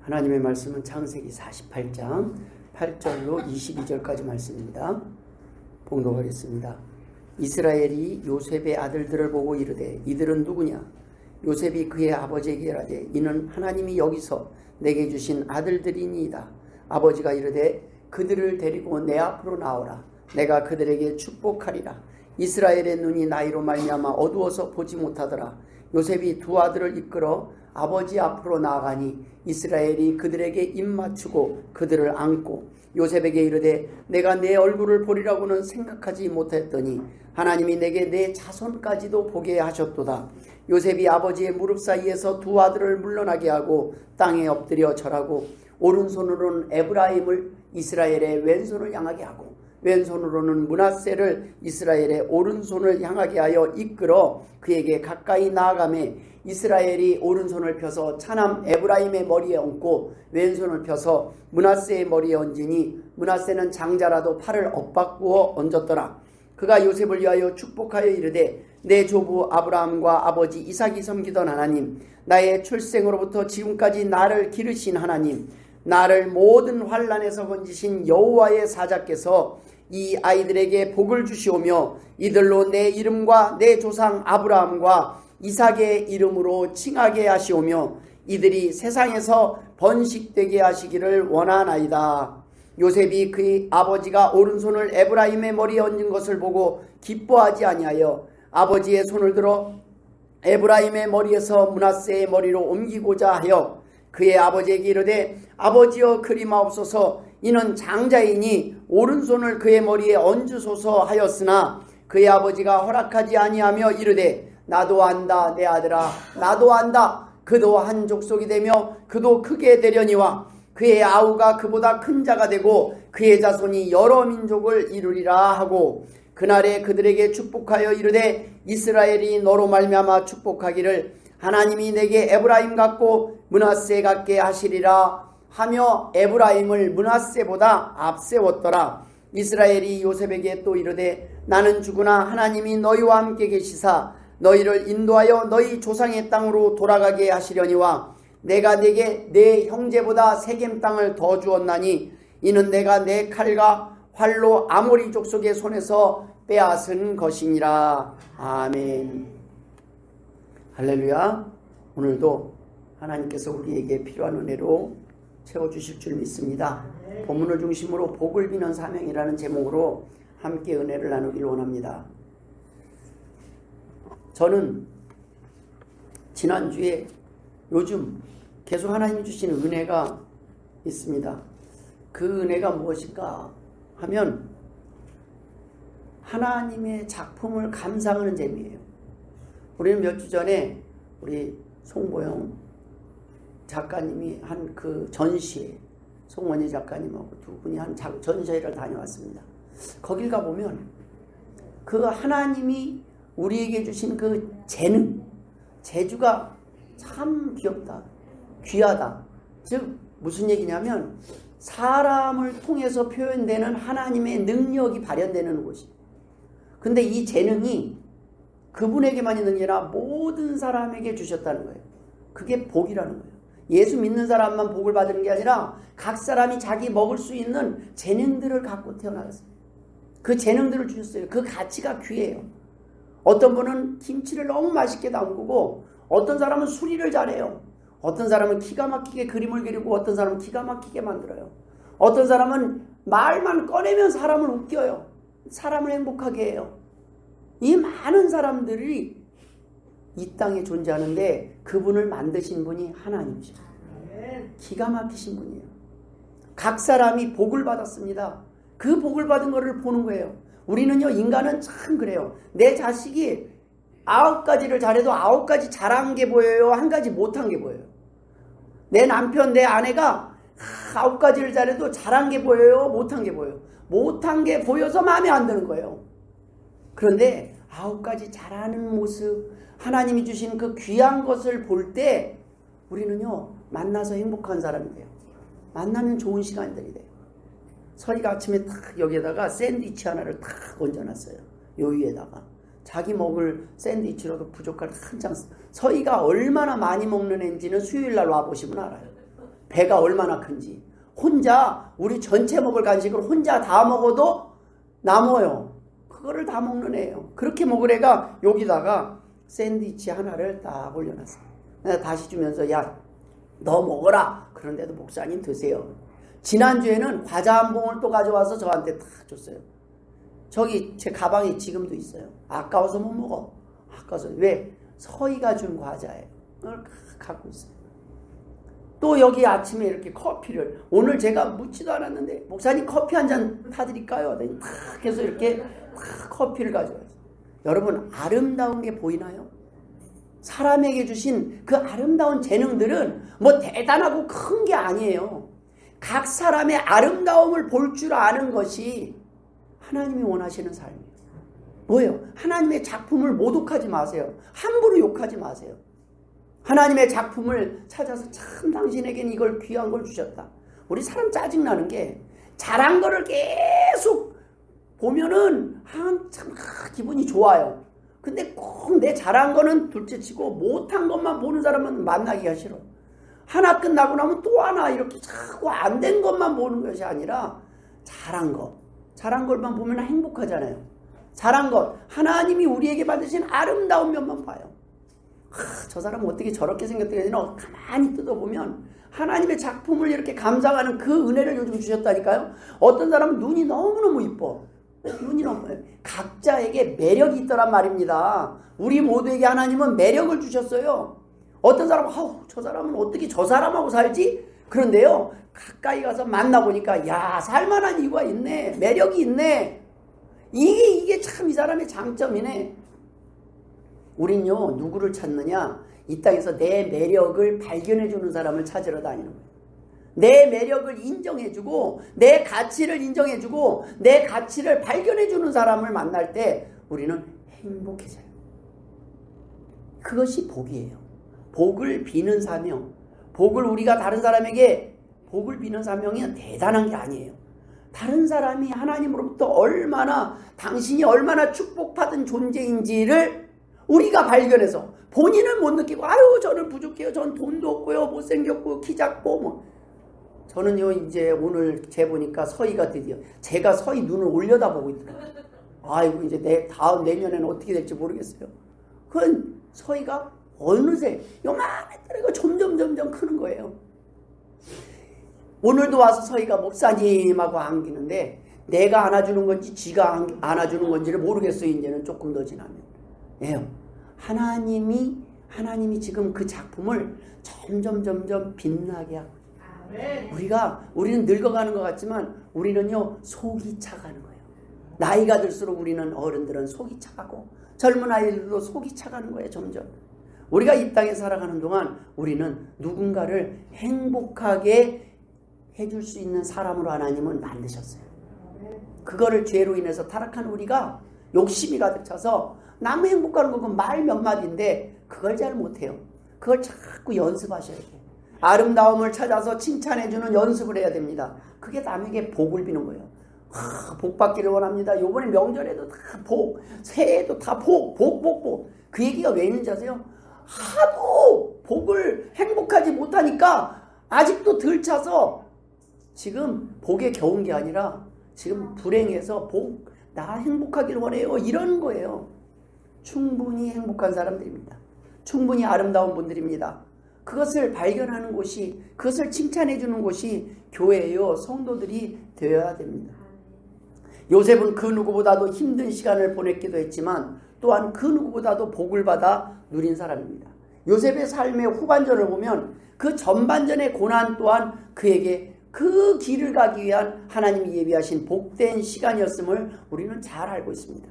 하나님의 말씀은 창세기 48장 8절로 22절까지 말씀입니다. 봉독하겠습니다. 이스라엘이 요셉의 아들들을 보고 이르되 이들은 누구냐? 요셉이 그의 아버지에게 이르되 이는 하나님이 여기서 내게 주신 아들들이니이다. 아버지가 이르되 그들을 데리고 내 앞으로 나오라. 내가 그들에게 축복하리라. 이스라엘의 눈이 나이로 말미암아 어두워서 보지 못하더라. 요셉이 두 아들을 이끌어 아버지 앞으로 나아가니 이스라엘이 그들에게 입맞추고 그들을 안고 요셉에게 이르되 내가 내 얼굴을 보리라고는 생각하지 못했더니 하나님이 내게 내 자손까지도 보게 하셨도다. 요셉이 아버지의 무릎 사이에서 두 아들을 물러나게 하고 땅에 엎드려 절하고 오른손으로는 에브라임을 이스라엘의 왼손을 향하게 하고 왼손으로는 므낫세를 이스라엘의 오른손을 향하게 하여 이끌어 그에게 가까이 나아가매 이스라엘이 오른손을 펴서 차남 에브라임의 머리에 얹고 왼손을 펴서 므낫세의 머리에 얹으니 므낫세는 장자라도 팔을 엇바꾸어 얹었더라. 그가 요셉을 위하여 축복하여 이르되 내 조부 아브라함과 아버지 이삭이 섬기던 하나님, 나의 출생으로부터 지금까지 나를 기르신 하나님, 나를 모든 환난에서 건지신 여호와의 사자께서 이 아이들에게 복을 주시오며 이들로 내 이름과 내 조상 아브라함과 이삭의 이름으로 칭하게 하시오며 이들이 세상에서 번식되게 하시기를 원하나이다. 요셉이 그의 아버지가 오른손을 에브라임의 머리에 얹은 것을 보고 기뻐하지 아니하여 아버지의 손을 들어 에브라임의 머리에서 므낫세의 머리로 옮기고자 하여 그의 아버지에게 이르되 아버지여 그리마옵소서. 이는 장자이니 오른손을 그의 머리에 얹으소서 하였으나 그의 아버지가 허락하지 아니하며 이르되 나도 안다 내 아들아, 나도 안다. 그도 한 족속이 되며 그도 크게 되려니와 그의 아우가 그보다 큰 자가 되고 그의 자손이 여러 민족을 이루리라 하고 그날에 그들에게 축복하여 이르되 이스라엘이 너로 말미암아 축복하기를 하나님이 내게 에브라임 같고 므낫세 같게 하시리라 하며 에브라임을 므낫세보다 앞세웠더라. 이스라엘이 요셉에게 또 이르되 나는 죽으나 하나님이 너희와 함께 계시사 너희를 인도하여 너희 조상의 땅으로 돌아가게 하시려니와 내가 내게 내 형제보다 세겜 땅을 더 주었나니 이는 내가 내 칼과 활로 아모리 족속의 손에서 빼앗은 것이니라. 아멘. 할렐루야. 오늘도 하나님께서 우리에게 필요한 은혜로 채워주실 줄 믿습니다. 본문을 중심으로 복을 비는 사명이라는 제목으로 함께 은혜를 나누길 원합니다. 저는 지난주에 요즘 계속 하나님이 주시는 은혜가 있습니다. 그 은혜가 무엇일까 하면 하나님의 작품을 감상하는 재미예요. 우리는 몇 주 전에 우리 송보영 작가님이 한 그 전시회, 송원희 작가님하고 두 분이 한 전시회를 다녀왔습니다. 거길 가보면 그 하나님이 우리에게 주신 그 재능, 재주가 참 귀엽다, 귀하다. 즉 무슨 얘기냐면 사람을 통해서 표현되는 하나님의 능력이 발현되는 곳이. 근데 이 재능이 그분에게만 있는 게 아니라 모든 사람에게 주셨다는 거예요. 그게 복이라는 거예요. 예수 믿는 사람만 복을 받는 게 아니라 각 사람이 자기 먹을 수 있는 재능들을 갖고 태어났어요. 그 재능들을 주셨어요. 그 가치가 귀해요. 어떤 분은 김치를 너무 맛있게 담그고 어떤 사람은 수리를 잘해요. 어떤 사람은 기가 막히게 그림을 그리고 어떤 사람은 기가 막히게 만들어요. 어떤 사람은 말만 꺼내면 사람을 웃겨요. 사람을 행복하게 해요. 이 많은 사람들이 이 땅에 존재하는데 그분을 만드신 분이 하나님이죠. 기가 막히신 분이에요. 각 사람이 복을 받았습니다. 그 복을 받은 거를 보는 거예요. 우리는요, 인간은 참 그래요. 내 자식이 9가지를 잘해도 9가지 잘한 게 보여요, 1가지 못한 게 보여요. 내 남편, 내 아내가 9가지를 잘해도 잘한 게 보여요, 못한 게 보여요. 못한 게 보여서 마음에 안 드는 거예요. 그런데 9가지 잘하는 모습, 하나님이 주신 그 귀한 것을 볼 때 우리는요, 만나서 행복한 사람이 돼요. 만나면 좋은 시간들이 돼요. 서희가 아침에 탁 여기에다가 샌드위치 하나를 탁 얹어놨어요. 요 위에다가. 자기 먹을 샌드위치로도 부족할 한장. 서희가 얼마나 많이 먹는 애인지는 수요일날 와보시면 알아요. 배가 얼마나 큰지. 혼자 우리 전체 먹을 간식을 혼자 다 먹어도 남아요. 그거를 다 먹는 애예요. 그렇게 먹을 애가 여기다가 샌드위치 하나를 딱 올려놨어요. 내가 다시 주면서 야, 너 먹어라. 그런데도 목사님 드세요. 지난주에는 과자 한 봉을 또 가져와서 저한테 딱 줬어요. 저기 제 가방에 지금도 있어요. 아까워서 못 먹어. 아까워서. 왜? 서희가 준 과자예요. 그걸 갖고 있어요. 또 여기 아침에 이렇게 커피를, 오늘 제가 묻지도 않았는데 목사님 커피 한 잔 타드릴까요? 탁 해서 이렇게 탁 커피를 가져와요. 여러분, 아름다운 게 보이나요? 사람에게 주신 그 아름다운 재능들은 뭐 대단하고 큰 게 아니에요. 각 사람의 아름다움을 볼 줄 아는 것이 하나님이 원하시는 삶이에요. 뭐예요? 하나님의 작품을 모독하지 마세요. 함부로 욕하지 마세요. 하나님의 작품을 찾아서 참 당신에겐 이걸 귀한 걸 주셨다. 우리 사람 짜증나는 게 잘한 거를 계속 보면은 참 기분이 좋아요. 근데 꼭 내 잘한 거는 둘째치고 못한 것만 보는 사람은 만나기가 싫어. 하나 끝나고 나면 또 하나 이렇게 자꾸 안 된 것만 보는 것이 아니라 잘한 것만 보면 행복하잖아요. 잘한 것, 하나님이 우리에게 받으신 아름다운 면만 봐요. 저 사람은 어떻게 저렇게 생겼더니 가만히 뜯어보면 하나님의 작품을 이렇게 감상하는 그 은혜를 요즘 주셨다니까요. 어떤 사람은 눈이 너무너무 이뻐. 눈이 너무 각자에게 매력이 있더란 말입니다. 우리 모두에게 하나님은 매력을 주셨어요. 어떤 사람은 저 사람은 어떻게 저 사람하고 살지? 그런데요, 가까이 가서 만나보니까 야, 살만한 이유가 있네. 매력이 있네. 이게 참 이 사람의 장점이네. 우린요, 누구를 찾느냐? 이 땅에서 내 매력을 발견해주는 사람을 찾으러 다니는 거예요. 내 매력을 인정해주고 내 가치를 인정해주고 내 가치를 발견해주는 사람을 만날 때 우리는 행복해져요. 그것이 복이에요. 복을 비는 사명. 복을 우리가 다른 사람에게 복을 비는 사명이 대단한 게 아니에요. 다른 사람이 하나님으로부터 얼마나 당신이 얼마나 축복받은 존재인지를 우리가 발견해서 본인은 못 느끼고 아유 저는 부족해요. 전 돈도 없고요. 못생겼고 키 작고 뭐. 저는요 이제 오늘 재보니까 서희가 드디어 제가 서희 눈을 올려다보고 있더라고요. 아이고 이제 다음 내년에는 어떻게 될지 모르겠어요. 그건 서희가 어느새 요만했더니 점점 크는 거예요. 오늘도 와서 서희가 목사님하고 안기는데 내가 안아주는 건지 지가 안아주는 건지를 모르겠어요. 이제는 조금 더 지나면. 예, 하나님이 지금 그 작품을 점점 빛나게 하고 우리는 늙어가는 것 같지만 우리는요 속이 차가는 거예요. 나이가 들수록 우리는 어른들은 속이 차가고 젊은 아이들도 속이 차가는 거예요. 점점 우리가 이 땅에 살아가는 동안 우리는 누군가를 행복하게 해줄 수 있는 사람으로 하나님은 만드셨어요. 그거를 죄로 인해서 타락한 우리가 욕심이 가득 차서 남 행복하는 건 말 몇 마디인데 그걸 잘 못해요. 그걸 자꾸 연습하셔야 돼요. 아름다움을 찾아서 칭찬해주는 연습을 해야 됩니다. 그게 남에게 복을 비는 거예요. 복 받기를 원합니다. 요번에 명절에도 다 복, 새해에도 다 복. 그 얘기가 왜 있는지 아세요? 하도 복을 행복하지 못하니까 아직도 덜 차서 지금 복에 겨운 게 아니라 지금 불행해서 나 행복하길 원해요. 이런 거예요. 충분히 행복한 사람들입니다. 충분히 아름다운 분들입니다. 그것을 발견하는 곳이, 그것을 칭찬해 주는 곳이 교회예요. 성도들이 되어야 됩니다. 요셉은 그 누구보다도 힘든 시간을 보냈기도 했지만 또한 그 누구보다도 복을 받아 누린 사람입니다. 요셉의 삶의 후반전을 보면 그 전반전의 고난 또한 그에게 그 길을 가기 위한 하나님이 예비하신 복된 시간이었음을 우리는 잘 알고 있습니다.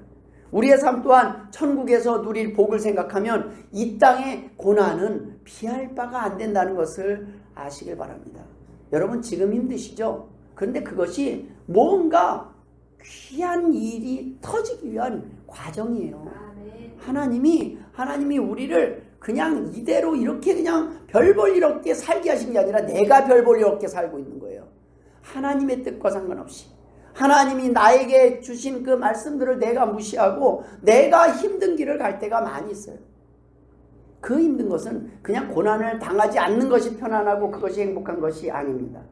우리의 삶 또한 천국에서 누릴 복을 생각하면 이 땅의 고난은 피할 바가 안 된다는 것을 아시길 바랍니다. 여러분 지금 힘드시죠? 그런데 그것이 뭔가 귀한 일이 터지기 위한 과정이에요. 하나님이 우리를 그냥 이대로 이렇게 그냥 별 볼 일 없게 살게 하신 게 아니라 내가 별 볼 일 없게 살고 있는 거예요. 하나님의 뜻과 상관없이. 하나님이 나에게 주신 그 말씀들을 내가 무시하고 내가 힘든 길을 갈 때가 많이 있어요. 그 힘든 것은 그냥 고난을 당하지 않는 것이 편안하고 그것이 행복한 것이 아닙니다.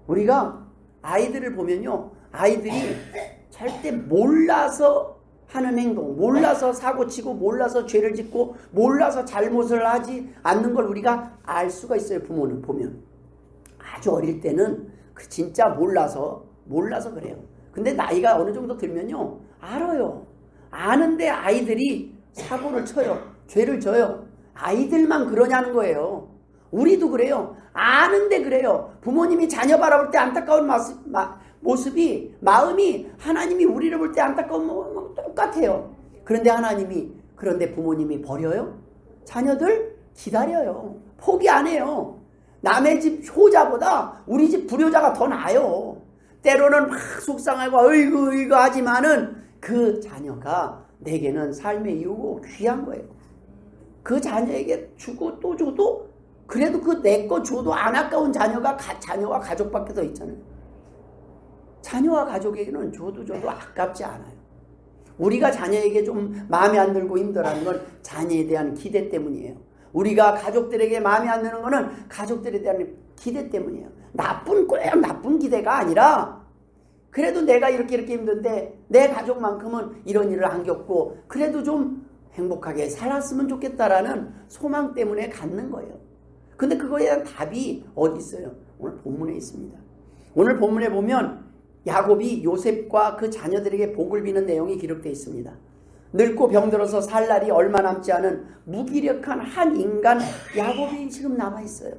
우리가 아이들을 보면요, 아이들이 절대 몰라서 하는 행동, 몰라서 사고치고 몰라서 죄를 짓고 몰라서 잘못을 하지 않는 걸 우리가 알 수가 있어요. 부모는 보면 아주 어릴 때는 진짜 몰라서 그래요. 근데 나이가 어느 정도 들면요, 알아요. 아는데 아이들이 사고를 쳐요. 죄를 져요. 아이들만 그러냐는 거예요. 우리도 그래요. 아는데 그래요. 부모님이 자녀 바라볼 때 안타까운 모습이, 마음이 하나님이 우리를 볼 때 안타까운 마음 똑같아요. 그런데 부모님이 버려요? 자녀들 기다려요. 포기 안 해요. 남의 집 효자보다 우리 집 불효자가 더 나아요. 때로는 막 속상하고 어이구 하지만은 그 자녀가 내게는 삶의 이유고 귀한 거예요. 그 자녀에게 주고 또 줘도 그래도 그 내 거 줘도 안 아까운 자녀와 가족밖에 더 있잖아요. 자녀와 가족에게는 줘도 아깝지 않아요. 우리가 자녀에게 좀 마음에 안 들고 힘들어하는 건 자녀에 대한 기대 때문이에요. 우리가 가족들에게 마음에 안 드는 거는 가족들에 대한 기대 때문이에요. 꼭 나쁜 기대가 아니라 그래도 내가 이렇게 힘든데 내 가족만큼은 이런 일을 안 겪고 그래도 좀 행복하게 살았으면 좋겠다라는 소망 때문에 갖는 거예요. 근데 그거에 대한 답이 어디 있어요? 오늘 본문에 있습니다. 오늘 본문에 보면 야곱이 요셉과 그 자녀들에게 복을 비는 내용이 기록되어 있습니다. 늙고 병들어서 살 날이 얼마 남지 않은 무기력한 한 인간 야곱이 지금 남아있어요.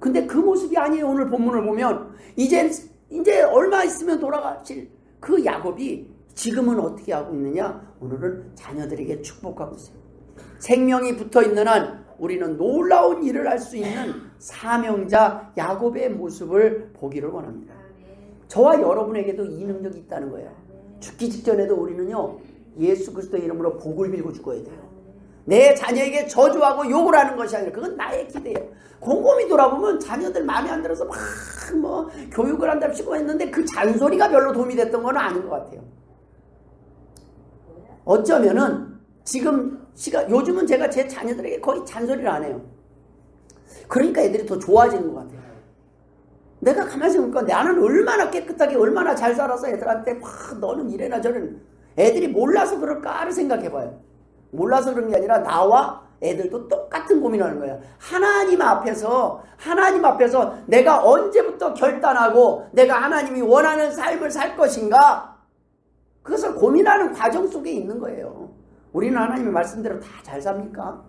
근데 그 모습이 아니에요. 오늘 본문을 보면 이제 얼마 있으면 돌아가실 그 야곱이 지금은 어떻게 하고 있느냐? 오늘은 자녀들에게 축복하고 있어요. 생명이 붙어있는 한 우리는 놀라운 일을 할 수 있는 사명자 야곱의 모습을 보기를 원합니다. 저와 여러분에게도 이 능력이 있다는 거예요. 죽기 직전에도 우리는요, 예수 그리스도의 이름으로 복을 빌고 죽어야 돼요. 내 자녀에게 저주하고 욕을 하는 것이 아니라 그건 나의 기대예요. 곰곰이 돌아보면 자녀들 마음에 안 들어서 막 교육을 한답시고 했는데 그 잔소리가 별로 도움이 됐던 건 아닌 것 같아요. 어쩌면은 지금 요즘은 제가 제 자녀들에게 거의 잔소리를 안 해요. 그러니까 애들이 더 좋아지는 것 같아요. 내가 가만히 생각해보니까 나는 얼마나 깨끗하게 얼마나 잘 살아서 애들한테 너는 이래나 저래나. 애들이 몰라서 그럴까를 생각해봐요. 몰라서 그런 게 아니라 나와 애들도 똑같은 고민하는 거야. 하나님 앞에서 내가 언제부터 결단하고 내가 하나님이 원하는 삶을 살 것인가, 그것을 고민하는 과정 속에 있는 거예요. 우리는 하나님의 말씀대로 다 잘 삽니까?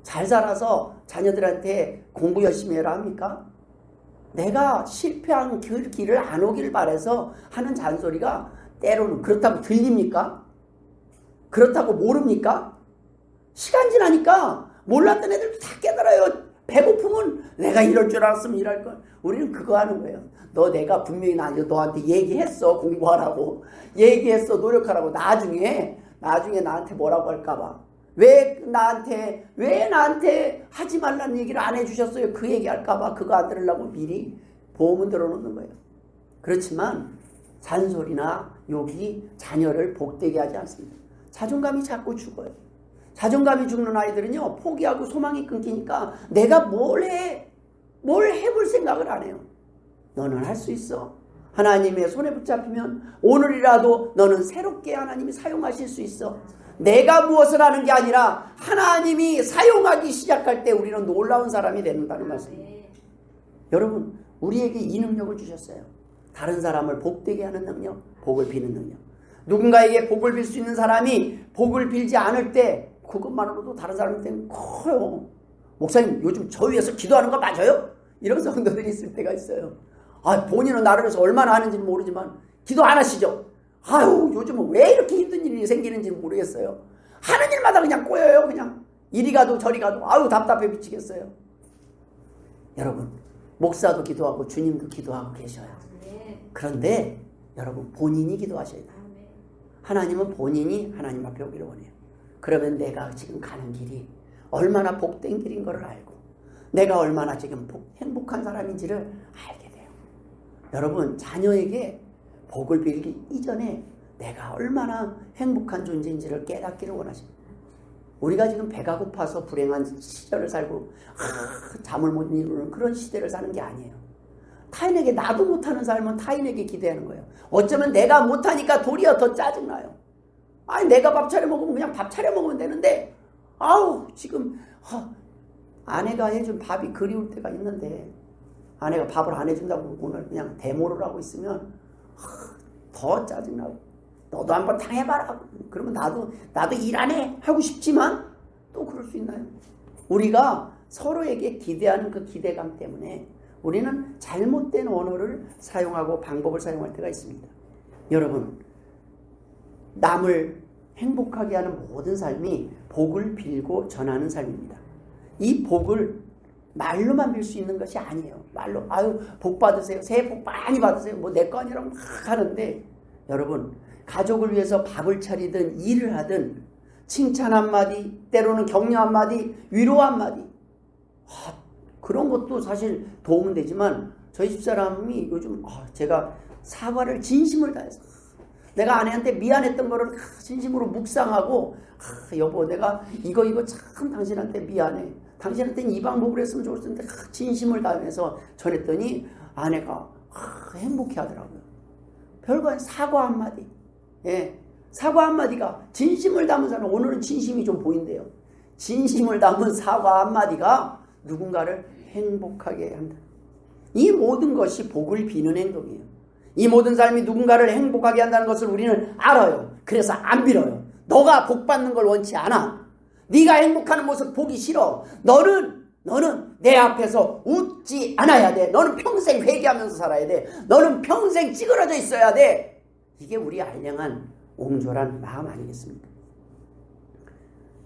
잘 살아서 자녀들한테 공부 열심히 해라 합니까? 내가 실패한 길을 안 오길 바라서 하는 잔소리가 때로는 그렇다고 들립니까? 그렇다고 모릅니까? 시간 지나니까 몰랐던 애들도 다 깨달아요. 배고프면 내가 이럴 줄 알았으면 이럴 걸. 우리는 그거 하는 거예요. 내가 분명히 너한테 얘기했어. 공부하라고. 얘기했어. 노력하라고. 나중에 나한테 뭐라고 할까봐. 왜 나한테 하지 말라는 얘기를 안 해주셨어요? 그 얘기 할까봐 그거 안 들으려고 미리 보험은 들어놓는 거예요. 그렇지만 잔소리나 욕이 자녀를 복되게 하지 않습니다. 자존감이 자꾸 죽어요. 자존감이 죽는 아이들은요, 포기하고 소망이 끊기니까 내가 뭘 해볼 생각을 안 해요. 너는 할 수 있어. 하나님의 손에 붙잡히면 오늘이라도 너는 새롭게 하나님이 사용하실 수 있어. 내가 무엇을 하는 게 아니라 하나님이 사용하기 시작할 때 우리는 놀라운 사람이 된다는 말씀입니다. 여러분, 우리에게 이 능력을 주셨어요. 다른 사람을 복되게 하는 능력, 복을 비는 능력. 누군가에게 복을 빌 수 있는 사람이 복을 빌지 않을 때 그것만으로도 다른 사람한테는 커요. 목사님, 요즘 저 위해서 기도하는 거 맞아요? 이런 성도들이 있을 때가 있어요. 본인은 나를 위해서 얼마나 하는지는 모르지만 기도 안 하시죠? 요즘은 왜 이렇게 힘든 일이 생기는지 모르겠어요. 하는 일마다 그냥 꼬여요. 그냥 이리 가도 저리 가도 답답해 미치겠어요. 여러분, 목사도 기도하고 주님도 기도하고 계셔요. 그런데 여러분, 본인이 기도하셔야 돼요. 하나님은 본인이 하나님 앞에 오기를 원해요. 그러면 내가 지금 가는 길이 얼마나 복된 길인 것을 알고 내가 얼마나 지금 행복한 사람인지를 알게 돼요. 여러분, 자녀에게 복을 빌기 이전에 내가 얼마나 행복한 존재인지를 깨닫기를 원하십니다. 우리가 지금 배가 고파서 불행한 시절을 살고 잠을 못 이루는 그런 시대를 사는 게 아니에요. 타인에게 나도 못하는 삶은 타인에게 기대하는 거예요. 어쩌면 내가 못하니까 도리어 더 짜증나요. 아니 내가 밥 차려 먹으면 그냥 밥 차려 먹으면 되는데 아우 지금 아내가 해준 밥이 그리울 때가 있는데 아내가 밥을 안 해준다고 오늘 그냥 데모를 하고 있으면 더 짜증나고 너도 한번 당해봐라. 그러면 나도 일 안 해 하고 싶지만 또 그럴 수 있나요? 우리가 서로에게 기대하는 그 기대감 때문에 우리는 잘못된 언어를 사용하고 방법을 사용할 때가 있습니다. 여러분, 남을 행복하게 하는 모든 삶이 복을 빌고 전하는 삶입니다. 이 복을 말로만 빌 수 있는 것이 아니에요. 말로 아유 복 받으세요. 새해 복 많이 받으세요. 뭐 내 거 아니라고 막 하는데 여러분 가족을 위해서 밥을 차리든 일을 하든 칭찬 한마디 때로는 격려 한마디 위로 한마디 그런 것도 사실 도움은 되지만 저희 집사람이 요즘 제가 사과를 진심을 다해서 내가 아내한테 미안했던 거를 진심으로 묵상하고 여보 내가 이거 참 당신한테 미안해. 당신한테는 이 방법을 했으면 좋을 텐데 진심을 다해서 전했더니 아내가 행복해 하더라고요. 별거 아닌 사과 한마디. 예, 사과 한마디가 진심을 담은 사람 오늘은 진심이 좀 보인대요. 진심을 담은 사과 한마디가 누군가를 행복하게 한다. 이 모든 것이 복을 비는 행동이에요. 이 모든 삶이 누군가를 행복하게 한다는 것을 우리는 알아요. 그래서 안 빌어요. 너가 복 받는 걸 원치 않아. 네가 행복하는 모습 보기 싫어. 너는 내 앞에서 웃지 않아야 돼. 너는 평생 회개하면서 살아야 돼. 너는 평생 찌그러져 있어야 돼. 이게 우리 알량한 옹졸한 마음 아니겠습니까?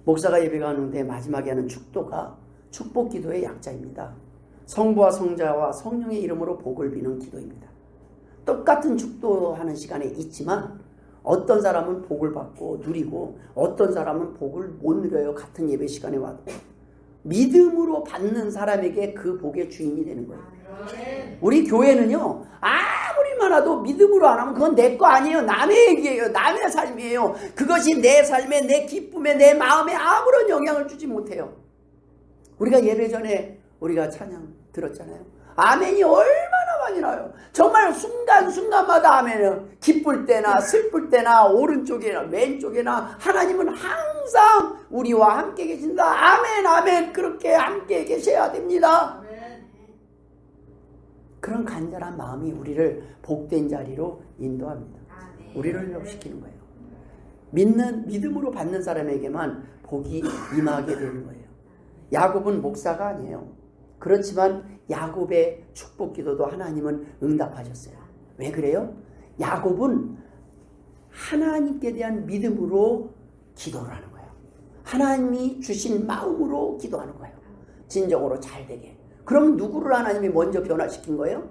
목사가 예배가 하는데 마지막에 하는 축도가 축복 기도의 약자입니다. 성부와 성자와 성령의 이름으로 복을 비는 기도입니다. 똑같은 축도하는 시간에 있지만 어떤 사람은 복을 받고 누리고 어떤 사람은 복을 못 누려요. 같은 예배 시간에 와도. 믿음으로 받는 사람에게 그 복의 주인이 되는 거예요. 우리 교회는요. 아무리 많아도 믿음으로 안 하면 그건 내 거 아니에요. 남의 얘기예요. 남의 삶이에요. 그것이 내 삶에 내 기쁨에 내 마음에 아무런 영향을 주지 못해요. 우리가 예배 전에 우리가 찬양 들었잖아요. 아멘이 얼마나 많이 나요. 정말 순간순간마다 아멘은 기쁠 때나 슬플 때나 오른쪽이나 왼쪽이나 하나님은 항상 우리와 함께 계신다. 아멘 아멘 그렇게 함께 계셔야 됩니다. 그런 간절한 마음이 우리를 복된 자리로 인도합니다. 우리를 회복시키는 거예요. 믿음으로 받는 사람에게만 복이 임하게 되는 거예요. 야곱은 목사가 아니에요. 그렇지만 야곱의 축복 기도도 하나님은 응답하셨어요. 왜 그래요? 야곱은 하나님께 대한 믿음으로 기도를 하는 거예요. 하나님이 주신 마음으로 기도하는 거예요. 진정으로 잘 되게. 그럼 누구를 하나님이 먼저 변화시킨 거예요?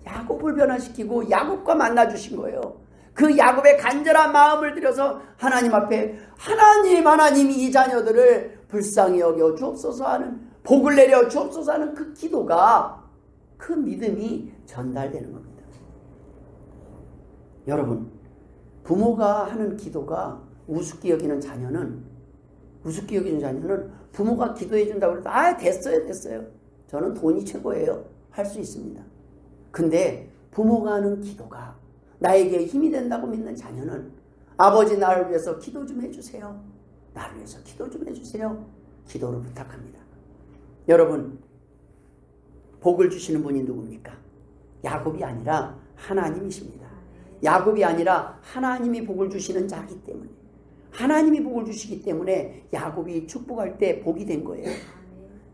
야곱을 변화시키고 야곱과 만나주신 거예요. 그 야곱의 간절한 마음을 들여서 하나님 앞에 하나님 이 자녀들을 불쌍히 여겨 주옵소서 하는 복을 내려 주옵소서 하는 그 기도가 그 믿음이 전달되는 겁니다. 여러분 부모가 하는 기도가 우습게 여기는 자녀는 부모가 기도해 준다고 해서 됐어요. 저는 돈이 최고예요. 할 수 있습니다. 근데 부모가 하는 기도가 나에게 힘이 된다고 믿는 자녀는 아버지 나를 위해서 기도 좀 해주세요. 나를 위해서 기도 좀 해주세요. 기도를 부탁합니다. 여러분 복을 주시는 분이 누굽니까? 야곱이 아니라 하나님이십니다. 야곱이 아니라 하나님이 복을 주시는 자이기 때문에 하나님이 복을 주시기 때문에 야곱이 축복할 때 복이 된 거예요.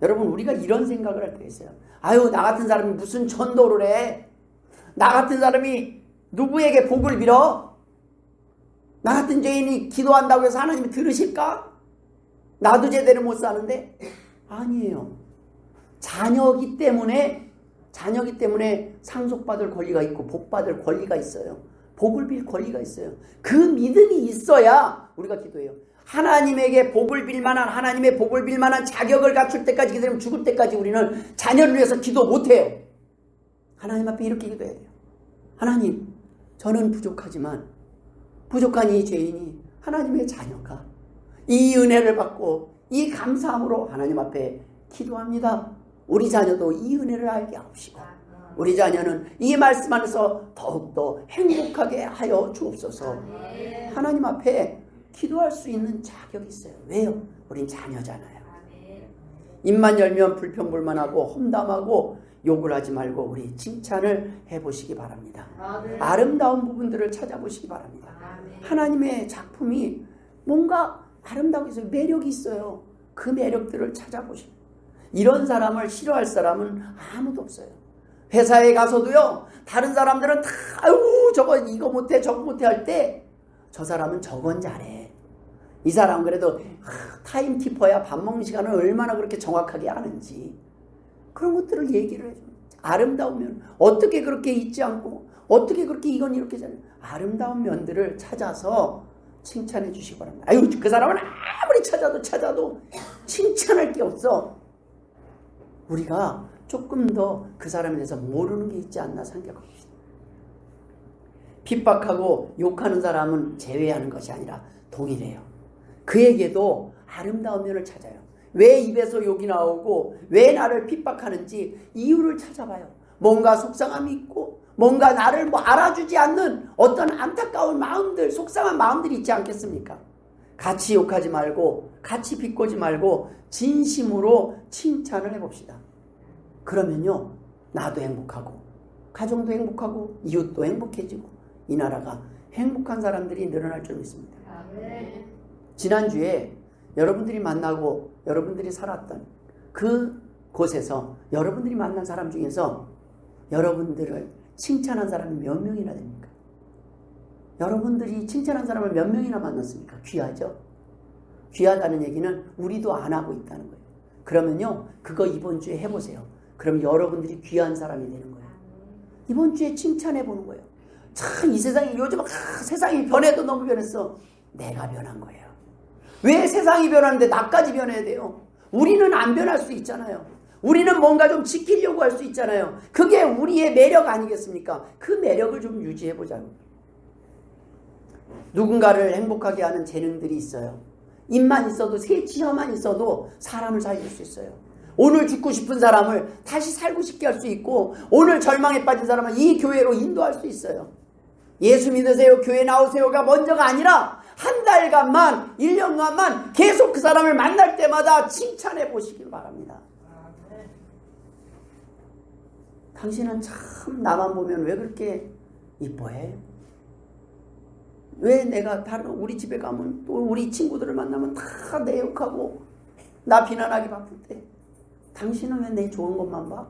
여러분 우리가 이런 생각을 할 때가 있어요. 나 같은 사람이 무슨 전도를 해? 나 같은 사람이 누구에게 복을 빌어? 나 같은 죄인이 기도한다고 해서 하나님이 들으실까? 나도 제대로 못 사는데? 아니에요. 자녀기 때문에 상속받을 권리가 있고 복받을 권리가 있어요. 복을 빌 권리가 있어요. 그 믿음이 있어야 우리가 기도해요. 하나님에게 복을 빌 만한 하나님의 복을 빌 만한 자격을 갖출 때까지 기다리면 죽을 때까지 우리는 자녀를 위해서 기도 못해요. 하나님 앞에 이렇게 기도해야 돼요. 하나님 저는 부족하지만 부족한 이 죄인이 하나님의 자녀가 이 은혜를 받고 이 감사함으로 하나님 앞에 기도합니다. 우리 자녀도 이 은혜를 알게 하옵시고 우리 자녀는 이 말씀 안에서 더욱더 행복하게 하여 주옵소서. 하나님 앞에 기도할 수 있는 자격이 있어요. 왜요? 우린 자녀잖아요. 입만 열면 불평불만하고 험담하고 욕을 하지 말고 우리 칭찬을 해보시기 바랍니다. 아름다운 부분들을 찾아보시기 바랍니다. 하나님의 작품이 뭔가 아름다고 있어요. 매력이 있어요. 그 매력들을 찾아보시고 이런 사람을 싫어할 사람은 아무도 없어요. 회사에 가서도요. 다른 사람들은 다 아유 저거 이거 못해 저거 못해 할 때 저 사람은 저건 잘해. 이 사람은 그래도 타임키퍼야. 밥 먹는 시간을 얼마나 그렇게 정확하게 아는지 그런 것들을 얘기를 해줍니다. 아름다우면 어떻게 그렇게 잊지 않고 어떻게 그렇게 이건 이렇게 잘해. 아름다운 면들을 찾아서 칭찬해 주시기 바랍니다. 아유 그 사람은 아무리 찾아도 칭찬할 게 없어. 우리가 조금 더 그 사람에 대해서 모르는 게 있지 않나 생각합니다. 핍박하고 욕하는 사람은 제외하는 것이 아니라 동일해요. 그에게도 아름다운 면을 찾아요. 왜 입에서 욕이 나오고 왜 나를 핍박하는지 이유를 찾아봐요. 뭔가 속상함이 있고 뭔가 나를 알아주지 않는 어떤 안타까운 마음들, 속상한 마음들이 있지 않겠습니까? 같이 욕하지 말고 같이 비꼬지 말고 진심으로 칭찬을 해봅시다. 그러면요 나도 행복하고 가정도 행복하고 이웃도 행복해지고 이 나라가 행복한 사람들이 늘어날 줄 믿습니다. 지난주에 여러분들이 만나고 여러분들이 살았던 그 곳에서 여러분들이 만난 사람 중에서 여러분들을 칭찬한 사람이 몇 명이나 됩니까? 여러분들이 칭찬한 사람을 몇 명이나 만났습니까? 귀하죠? 귀하다는 얘기는 우리도 안 하고 있다는 거예요. 그러면요 그거 이번 주에 해보세요. 그럼 여러분들이 귀한 사람이 되는 거예요. 이번 주에 칭찬해 보는 거예요. 참 이 세상이 요즘 세상이 변해도 너무 변했어. 내가 변한 거예요. 왜 세상이 변하는데 나까지 변해야 돼요? 우리는 안 변할 수 있잖아요. 우리는 뭔가 좀 지키려고 할 수 있잖아요. 그게 우리의 매력 아니겠습니까? 그 매력을 좀 유지해 보자고. 누군가를 행복하게 하는 재능들이 있어요. 입만 있어도 새치혀만 있어도 사람을 살릴 수 있어요. 오늘 죽고 싶은 사람을 다시 살고 싶게 할 수 있고 오늘 절망에 빠진 사람을 이 교회로 인도할 수 있어요. 예수 믿으세요 교회 나오세요가 먼저가 아니라 한 달간만 1년간만 계속 그 사람을 만날 때마다 칭찬해 보시길 바랍니다. 당신은 참 나만 보면 왜 그렇게 이뻐해? 왜 내가 다른 우리 집에 가면 또 우리 친구들을 만나면 다 내 욕하고 나 비난하기 바쁠 때 당신은 왜 내 좋은 것만 봐?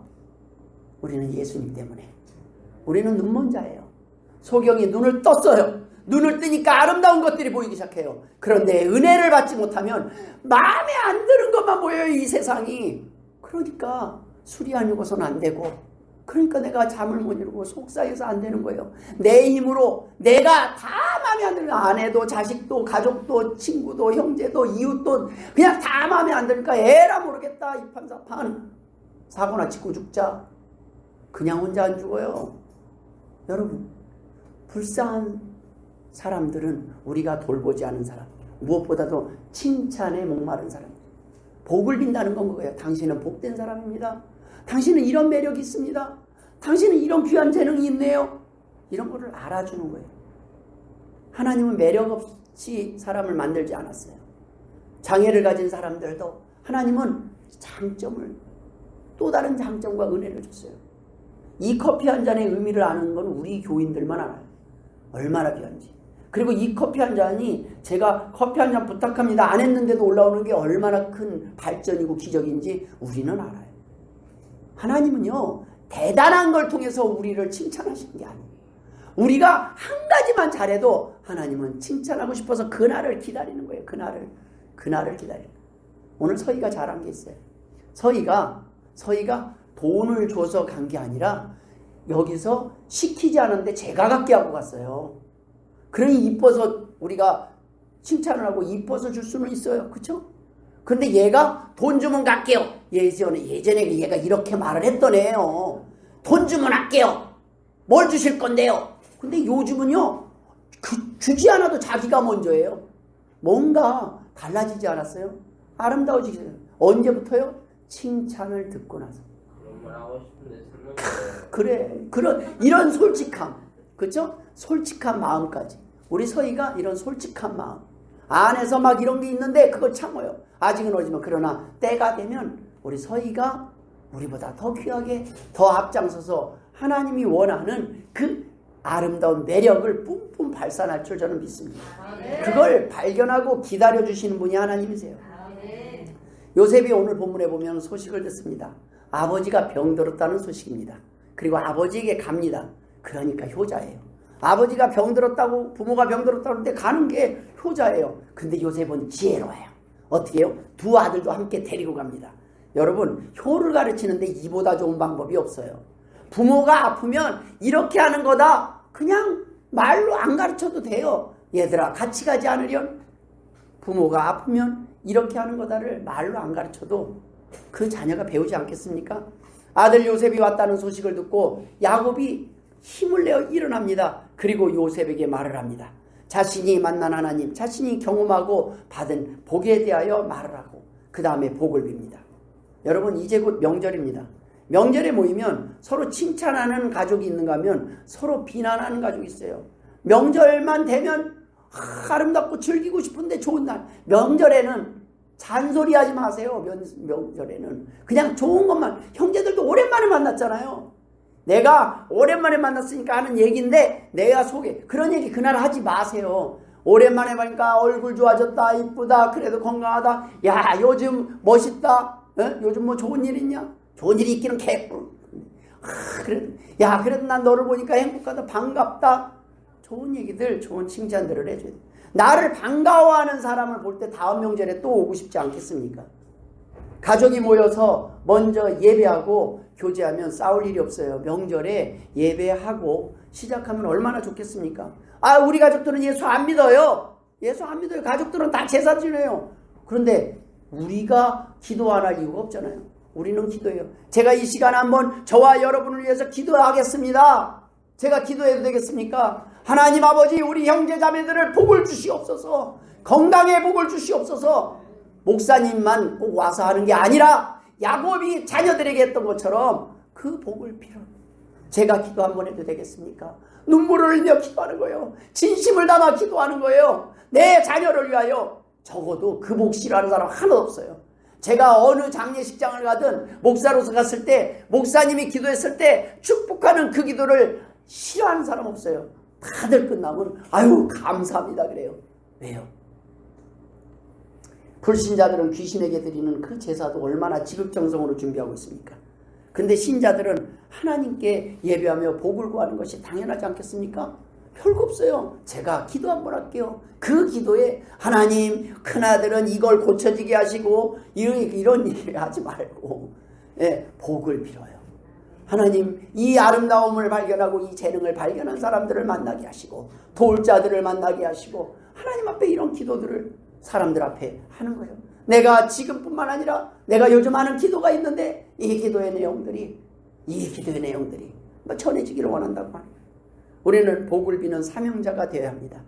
우리는 예수님 때문에. 우리는 눈먼 자예요. 소경이 눈을 떴어요. 눈을 뜨니까 아름다운 것들이 보이기 시작해요. 그런데 은혜를 받지 못하면 마음에 안 드는 것만 보여요. 이 세상이. 그러니까 술이 아니고서는 안 되고 그러니까 내가 잠을 못 이루고 속상해서 안 되는 거예요. 내 힘으로 내가 다 마음에 안 들면 아내도 자식도 가족도 친구도 형제도 이웃도 그냥 다 마음에 안 드니까 에라 모르겠다 이판사판 사고나 치고 죽자. 그냥 혼자 안 죽어요. 여러분 불쌍한 사람들은 우리가 돌보지 않은 사람 무엇보다도 칭찬에 목마른 사람 복을 빈다는 건 그거예요. 당신은 복된 사람입니다. 당신은 이런 매력이 있습니다. 당신은 이런 귀한 재능이 있네요. 이런 거를 알아주는 거예요. 하나님은 매력 없이 사람을 만들지 않았어요. 장애를 가진 사람들도 하나님은 장점을 또 다른 장점과 은혜를 줬어요. 이 커피 한 잔의 의미를 아는 건 우리 교인들만 알아요. 얼마나 귀한지. 그리고 이 커피 한 잔이 제가 커피 한 잔 부탁합니다 안 했는데도 올라오는 게 얼마나 큰 발전이고 기적인지 우리는 알아요. 하나님은요 대단한 걸 통해서 우리를 칭찬하시는 게 아니에요. 우리가 한 가지만 잘해도 하나님은 칭찬하고 싶어서 그날을 기다리는 거예요. 그날을 기다리는 거예요. 오늘 서희가 잘한 게 있어요. 서희가 돈을 줘서 간 게 아니라 여기서 시키지 않았는데 제가 갖게 하고 갔어요. 그러니 이뻐서 우리가 칭찬을 하고 이뻐서 줄 수는 있어요. 그렇죠? 근데 얘가 돈 주면 갈게요. 예전에 얘가 이렇게 말을 했던 애예요. 돈 주면 할게요. 뭘 주실 건데요? 근데 요즘은요. 주지 않아도 자기가 먼저예요. 뭔가 달라지지 않았어요? 아름다워지게 돼요. 언제부터요? 칭찬을 듣고 나서. 그런 말 하고 싶은데 설명을. 그래. 이런 솔직함. 그렇죠? 솔직한 마음까지. 우리 서희가 이런 솔직한 마음. 안에서 막 이런 게 있는데 그걸 참아요. 아직은 어리지만 그러나 때가 되면 우리 서희가 우리보다 더 귀하게 더 앞장서서 하나님이 원하는 그 아름다운 매력을 뿜뿜 발산할 줄 저는 믿습니다. 그걸 발견하고 기다려주시는 분이 하나님이세요. 요셉이 오늘 본문에 보면 소식을 듣습니다. 아버지가 병들었다는 소식입니다. 그리고 아버지에게 갑니다. 그러니까 효자예요. 아버지가 병들었다고, 부모가 병들었다고 하는데 가는 게 효자예요. 근데 요셉은 지혜로워요. 어떻게 해요? 두 아들도 함께 데리고 갑니다. 여러분, 효를 가르치는데 이보다 좋은 방법이 없어요. 부모가 아프면 이렇게 하는 거다. 그냥 말로 안 가르쳐도 돼요. 얘들아, 같이 가지 않으련? 부모가 아프면 이렇게 하는 거다를 말로 안 가르쳐도 그 자녀가 배우지 않겠습니까? 아들 요셉이 왔다는 소식을 듣고 야곱이 힘을 내어 일어납니다. 그리고 요셉에게 말을 합니다. 자신이 만난 하나님, 자신이 경험하고 받은 복에 대하여 말을 하고 그 다음에 복을 빕니다. 여러분, 이제 곧 명절입니다. 명절에 모이면 서로 칭찬하는 가족이 있는가 하면 서로 비난하는 가족이 있어요. 명절만 되면 아름답고 즐기고 싶은데 좋은 날. 명절에는 잔소리하지 마세요. 명절에는 그냥 좋은 것만. 형제들도 오랜만에 만났잖아요. 내가 오랜만에 만났으니까 하는 얘기인데 내가 그런 얘기 그날 하지 마세요. 오랜만에 보니까 얼굴 좋아졌다, 이쁘다, 그래도 건강하다, 야 요즘 멋있다, 요즘 뭐 좋은 일 있냐? 좋은 일이 있기는 개뿔. 그래, 야 그래도 난 너를 보니까 행복하다, 반갑다. 좋은 얘기들, 좋은 칭찬들을 해줘야 돼. 나를 반가워하는 사람을 볼 때 다음 명절에 또 오고 싶지 않겠습니까? 가족이 모여서 먼저 예배하고 교제하면 싸울 일이 없어요. 명절에 예배하고 시작하면 얼마나 좋겠습니까? 아, 우리 가족들은 예수 안 믿어요. 예수 안 믿어요. 가족들은 다 제사 지내요. 그런데 우리가 기도 안 할 이유가 없잖아요. 우리는 기도해요. 제가 이 시간 한번 저와 여러분을 위해서 기도하겠습니다. 제가 기도해도 되겠습니까? 하나님 아버지, 우리 형제 자매들을 복을 주시옵소서. 건강에 복을 주시옵소서. 목사님만 꼭 와서 하는 게 아니라 야곱이 자녀들에게 했던 것처럼 그 복을 빌어. 제가 기도 한번 해도 되겠습니까? 눈물을 흘려 기도하는 거예요. 진심을 담아 기도하는 거예요. 내 자녀를 위하여. 적어도 그 복 싫어하는 사람 하나도 없어요. 제가 어느 장례식장을 가든 목사로서 갔을 때, 목사님이 기도했을 때 축복하는 그 기도를 싫어하는 사람 없어요. 다들 끝나면 아유 감사합니다 그래요. 왜요? 불신자들은 귀신에게 드리는 그 제사도 얼마나 지극정성으로 준비하고 있습니까? 근데 신자들은 하나님께 예배하며 복을 구하는 것이 당연하지 않겠습니까? 별거 없어요. 제가 기도 한번 할게요. 그 기도에 하나님, 큰아들은 이걸 고쳐지게 하시고 이런 일을 하지 말고 복을 빌어요. 하나님, 이 아름다움을 발견하고 이 재능을 발견한 사람들을 만나게 하시고 도울 자들을 만나게 하시고 하나님 앞에 이런 기도들을 사람들 앞에 하는 거예요. 내가 지금뿐만 아니라 내가 요즘 하는 기도가 있는데 이 기도의 내용들이 전해지기를 원한다고 하는 거예요. 우리는 복을 비는 사명자가 되어야 합니다.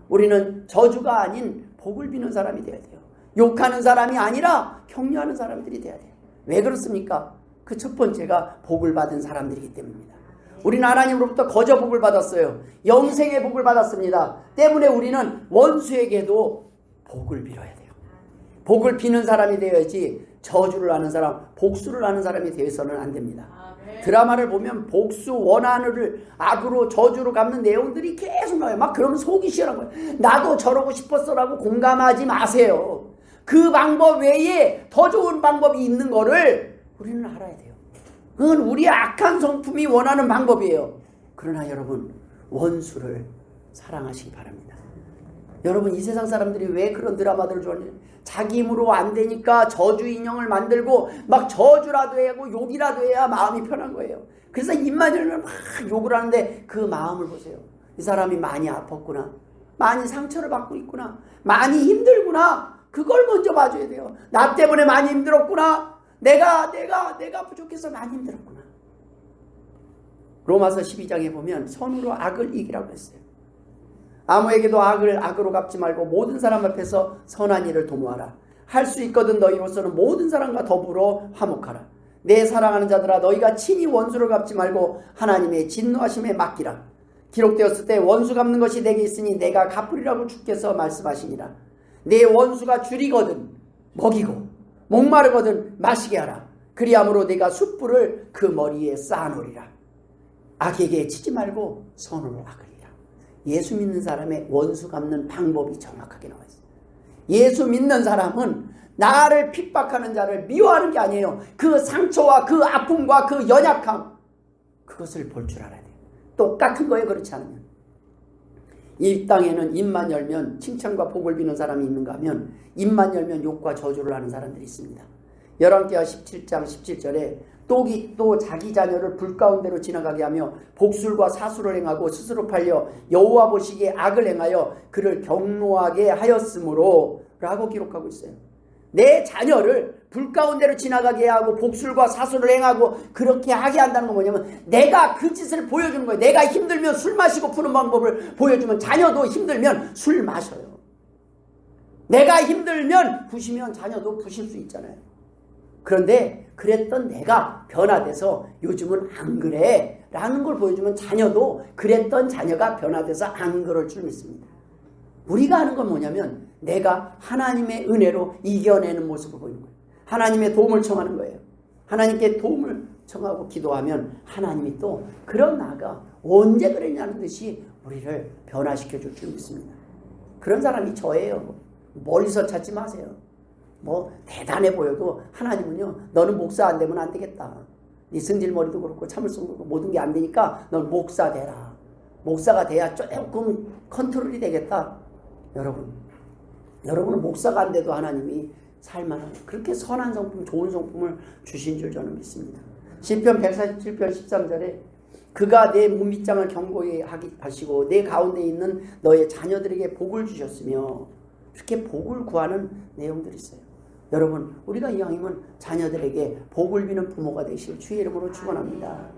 우리는 저주가 아닌 복을 비는 사람이 되어야 돼요. 욕하는 사람이 아니라 격려하는 사람들이 되어야 돼요. 왜 그렇습니까? 그 첫 번째가 복을 받은 사람들이기 때문입니다. 우리는 하나님으로부터 거저 복을 받았어요. 영생의 복을 받았습니다. 때문에 우리는 원수에게도 복을 빌어야 돼요. 복을 비는 사람이 되어야지 저주를 하는 사람, 복수를 하는 사람이 되어서는 안 됩니다. 드라마를 보면 복수, 원한을 악으로 저주로 갚는 내용들이 계속 나와요. 막 그러면 속이 시원한 거예요. 나도 저러고 싶었어라고 공감하지 마세요. 그 방법 외에 더 좋은 방법이 있는 거를 우리는 알아야 돼요. 그건 우리의 악한 성품이 원하는 방법이에요. 그러나 여러분, 원수를 사랑하시기 바랍니다. 여러분, 이 세상 사람들이 왜 그런 드라마들을 좋아하는지, 자기 힘으로 안 되니까 저주 인형을 만들고 막 저주라도 하고 욕이라도 해야 마음이 편한 거예요. 그래서 입만 열면 막 욕을 하는데 그 마음을 보세요. 이 사람이 많이 아팠구나, 많이 상처를 받고 있구나, 많이 힘들구나. 그걸 먼저 봐줘야 돼요. 나 때문에 많이 힘들었구나, 내가 부족해서 많이 힘들었구나. 로마서 12장에 보면 선으로 악을 이기라고 했어요. 아무에게도 악을 악으로 갚지 말고 모든 사람 앞에서 선한 일을 도모하라. 할 수 있거든 너희로서는 모든 사람과 더불어 화목하라. 내 사랑하는 자들아 너희가 친히 원수를 갚지 말고 하나님의 진노하심에 맡기라. 기록되었을 때 원수 갚는 것이 내게 있으니 내가 갚으리라고 주께서 말씀하시니라. 내 원수가 줄이거든 먹이고 목마르거든 마시게 하라. 그리함으로 내가 숯불을 그 머리에 쌓아놓으리라. 악에게 치지 말고 선으로 악으리라. 예수 믿는 사람의 원수 갚는 방법이 정확하게 나와 있어요. 예수 믿는 사람은 나를 핍박하는 자를 미워하는 게 아니에요. 그 상처와 그 아픔과 그 연약함, 그것을 볼 줄 알아야 돼요. 똑같은 거예요. 그렇지 않으면. 이 땅에는 입만 열면 칭찬과 복을 비는 사람이 있는가 하면 입만 열면 욕과 저주를 하는 사람들이 있습니다. 열왕기하 17장 17절에 또 자기 자녀를 불 가운데로 지나가게 하며 복술과 사수를 행하고 스스로 팔려 여호와 보시기에 악을 행하여 그를 경노하게 하였으므로 라고 기록하고 있어요. 내 자녀를 불 가운데로 지나가게 하고 복술과 사수를 행하고 그렇게 하게 한다는 건 뭐냐면 내가 그 짓을 보여주는 거예요. 내가 힘들면 술 마시고 푸는 방법을 보여주면 자녀도 힘들면 술 마셔요. 내가 힘들면 부시면 자녀도 부실 수 있잖아요. 그런데 그랬던 내가 변화돼서 요즘은 안 그래 라는 걸 보여주면 자녀도 그랬던 자녀가 변화돼서 안 그럴 줄 믿습니다. 우리가 하는 건 뭐냐면 내가 하나님의 은혜로 이겨내는 모습을 보이는 거예요. 하나님의 도움을 청하는 거예요. 하나님께 도움을 청하고 기도하면 하나님이 또 그런 나가 언제 그랬냐는 듯이 우리를 변화시켜 줄 줄 믿습니다. 그런 사람이 저예요. 멀리서 찾지 마세요. 뭐 대단해 보여도 하나님은요 너는 목사 안 되면 안 되겠다. 네 승질머리도 그렇고 참을성도 그렇고 모든 게 안 되니까 넌 목사 되라. 목사가 돼야 조금 컨트롤이 되겠다. 여러분은 목사가 안 돼도 하나님이 살만한 그렇게 선한 성품, 좋은 성품을 주신 줄 저는 믿습니다. 시편 147편 13절에 그가 내 문빗장을 견고히 하시고 내 가운데 있는 너의 자녀들에게 복을 주셨으며 이렇게 복을 구하는 내용들이 있어요. 여러분 우리가 이왕이면 자녀들에게 복을 비는 부모가 되실 주의 이름으로 축원합니다.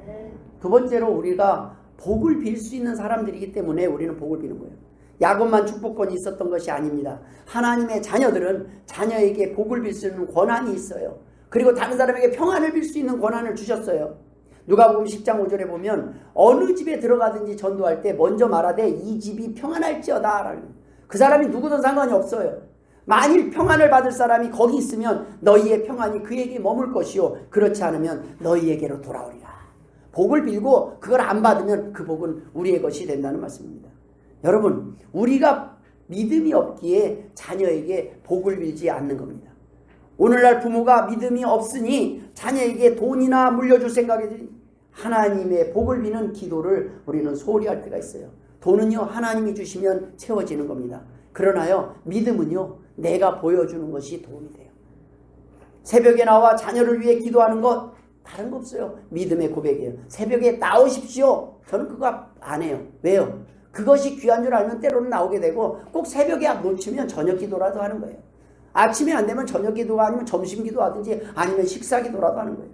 두 번째로 우리가 복을 빌 수 있는 사람들이기 때문에 우리는 복을 비는 거예요. 야곱만 축복권이 있었던 것이 아닙니다. 하나님의 자녀들은 자녀에게 복을 빌 수 있는 권한이 있어요. 그리고 다른 사람에게 평안을 빌 수 있는 권한을 주셨어요. 누가복음 10장 5절에 보면 어느 집에 들어가든지 전도할 때 먼저 말하되 이 집이 평안할지어다 라는 그 사람이 누구든 상관이 없어요. 만일 평안을 받을 사람이 거기 있으면 너희의 평안이 그에게 머물 것이요 그렇지 않으면 너희에게로 돌아오리라. 복을 빌고 그걸 안 받으면 그 복은 우리의 것이 된다는 말씀입니다. 여러분 우리가 믿음이 없기에 자녀에게 복을 빌지 않는 겁니다. 오늘날 부모가 믿음이 없으니 자녀에게 돈이나 물려줄 생각이 하나님의 복을 비는 기도를 우리는 소홀히 할 때가 있어요. 돈은요 하나님이 주시면 채워지는 겁니다. 그러나요 믿음은요 내가 보여주는 것이 도움이 돼요. 새벽에 나와 자녀를 위해 기도하는 것 다른 거 없어요. 믿음의 고백이에요. 새벽에 나오십시오. 저는 그거 안 해요. 왜요? 그것이 귀한 줄 알면 때로는 나오게 되고 꼭 새벽에 놓치면 저녁 기도라도 하는 거예요. 아침에 안 되면 저녁 기도가 아니면 점심 기도하든지 아니면 식사 기도라도 하는 거예요.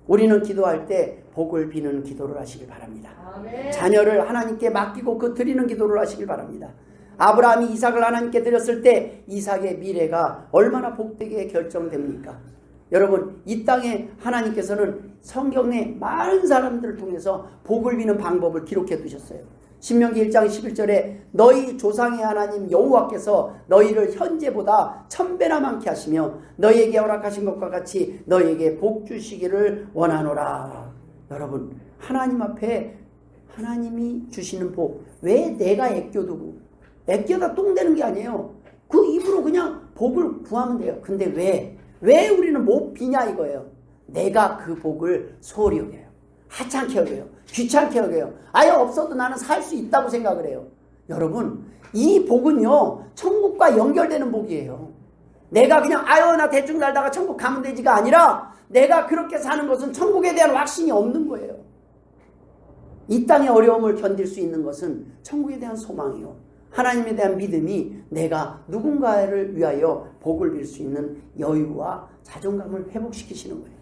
우리는 기도할 때 복을 비는 기도를 하시길 바랍니다. 아멘. 자녀를 하나님께 맡기고 그 드리는 기도를 하시길 바랍니다. 아브라함이 이삭을 하나님께 드렸을 때 이삭의 미래가 얼마나 복되게 결정됩니까? 여러분 이 땅에 하나님께서는 성경에 많은 사람들을 통해서 복을 비는 방법을 기록해 두셨어요. 신명기 1장 11절에 너희 조상의 하나님 여호와께서 너희를 현재보다 1000배나 많게 하시며 너희에게 허락하신 것과 같이 너희에게 복 주시기를 원하노라. 여러분 하나님 앞에 하나님이 주시는 복 왜 내가 애껴다 똥되는 게 아니에요. 그 입으로 그냥 복을 구하면 돼요. 근데 왜 우리는 못 비냐 이거예요. 내가 그 복을 소홀히 여겨요. 하찮게 여겨요. 귀찮게 여겨요. 아예 없어도 나는 살 수 있다고 생각을 해요. 여러분 이 복은요 천국과 연결되는 복이에요. 내가 그냥 나 대충 살다가 천국 가면 되지가 아니라 내가 그렇게 사는 것은 천국에 대한 확신이 없는 거예요. 이 땅의 어려움을 견딜 수 있는 것은 천국에 대한 소망이요 하나님에 대한 믿음이 내가 누군가를 위하여 복을 빌 수 있는 여유와 자존감을 회복시키시는 거예요.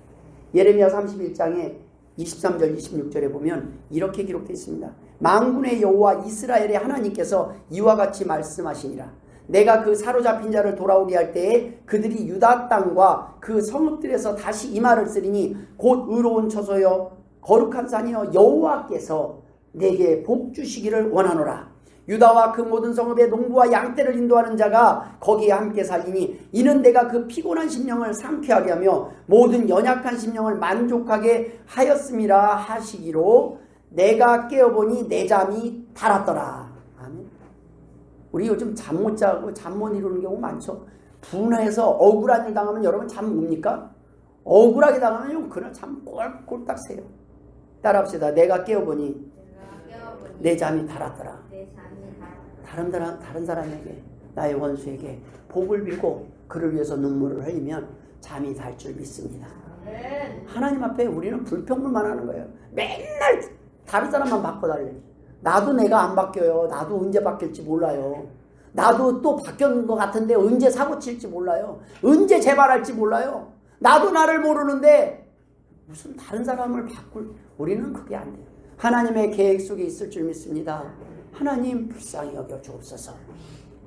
예레미야 31장에 23절 26절에 보면 이렇게 기록되어 있습니다. 만군의 여호와 이스라엘의 하나님께서 이와 같이 말씀하시니라. 내가 그 사로잡힌 자를 돌아오게 할 때에 그들이 유다 땅과 그 성읍들에서 다시 이 말을 쓰리니 곧 의로운 처소여 거룩한 산이여 여호와께서 내게 복 주시기를 원하노라. 유다와 그 모든 성읍의 농부와 양떼를 인도하는 자가 거기에 함께 살리니 이는 내가 그 피곤한 심령을 상쾌하게 하며 모든 연약한 심령을 만족하게 하였음이라 하시기로 내가 깨어보니 내 잠이 달았더라. 아멘. 우리 요즘 잠 못 자고 잠 못 이루는 경우 많죠. 분해서 억울한 일 당하면 여러분 잠 뭡니까? 억울하게 당하면 그날 잠 꼴딱 새요. 따라합시다. 내가 깨어보니 내 잠이 달았더라. 다른 사람에게, 나의 원수에게 복을 빌고 그를 위해서 눈물을 흘리면 잠이 달 줄 믿습니다. 하나님 앞에 우리는 불평불만 하는 거예요. 맨날 다른 사람만 바꿔달래. 나도 내가 안 바뀌어요. 나도 언제 바뀔지 몰라요. 나도 또 바뀌는 것 같은데 언제 사고 칠지 몰라요. 언제 재발할지 몰라요. 나도 나를 모르는데 무슨 다른 사람을 바꿀, 우리는 그게 안 돼요. 하나님의 계획 속에 있을 줄 믿습니다. 하나님 불쌍히 여겨 주옵소서.